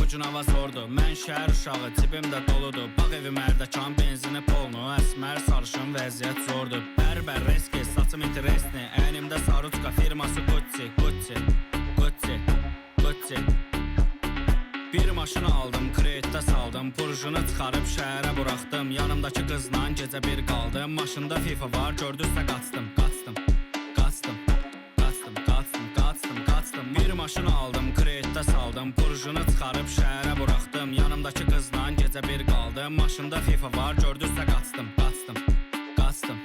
cunava zordu. Mən şəhər uşağı, cibimdə doludur. Bax evim ərdəkan, benzini polnu. Əsmər sarışın, vəziyyət zordur. Bərbər reski, saçım interesni. Əynimdə saruçka, firması Gucci, Gucci, Gucci, Gucci. Bir maşını aldım, kreditdə saldım. Purjunu çıxarıb şəhərə buraxdım. Yanımdakı qızla gecə bir qaldım. Maşında FIFA var, gördüzsə qaçdım, qaçdım, qaçdım, qaçdım, qaçdım, qaçdım, qaçdım. Bir maşını aldım, kreditdə saldım. Purjunu çıxarıb şəhərə buraxdım. Yanımdakı qızla gecə bir qaldım. Maşında FIFA var, gördüzsə qaçdım, qaçdım, qaçdım,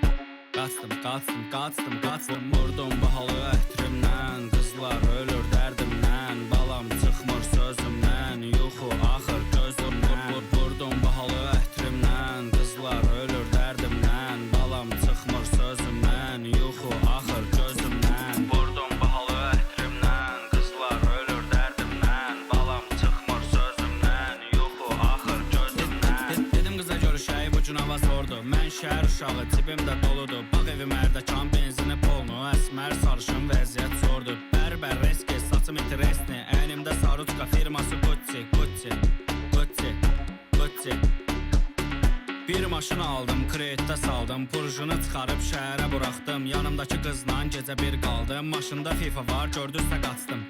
qaçdım, qaçdım, qaçdım, qaçdım. Vurdum bahalı ətrimdən, qızlar ölür dərdimdən. Balam çıxmır sözümdən, yuxu axır gözümdən. Vurdum bahalı ətrimdən, qızlar ölür dərdimdən. Balam çıxmır sözümdən, yuxu axır gözümdən. Vurdum bahalı ətrimdən, qızlar ölür dərdimdən. Balam çıxmır sözümdən, yuxu axır gözümdən. Dedim qıza görüşək, bu cunava zordu. Mən şəhər uşağı, cibimdə doludur. Bax evim ərdəkan, benzini polnu. Əsmər sarışın, vəziyyət zordur. Bərbər reski, saçım interesni. Əynimdə saruçka, firması Gucci, Gucci, Gucci, Gucci. Bir maşını aldım, kreditdə saldım. Purjunu çıxarıb şəhərə buraxdım. Yanımdakı qızla gecə bir qaldım. Maşında FIFA var, gördüzsə qaçdım.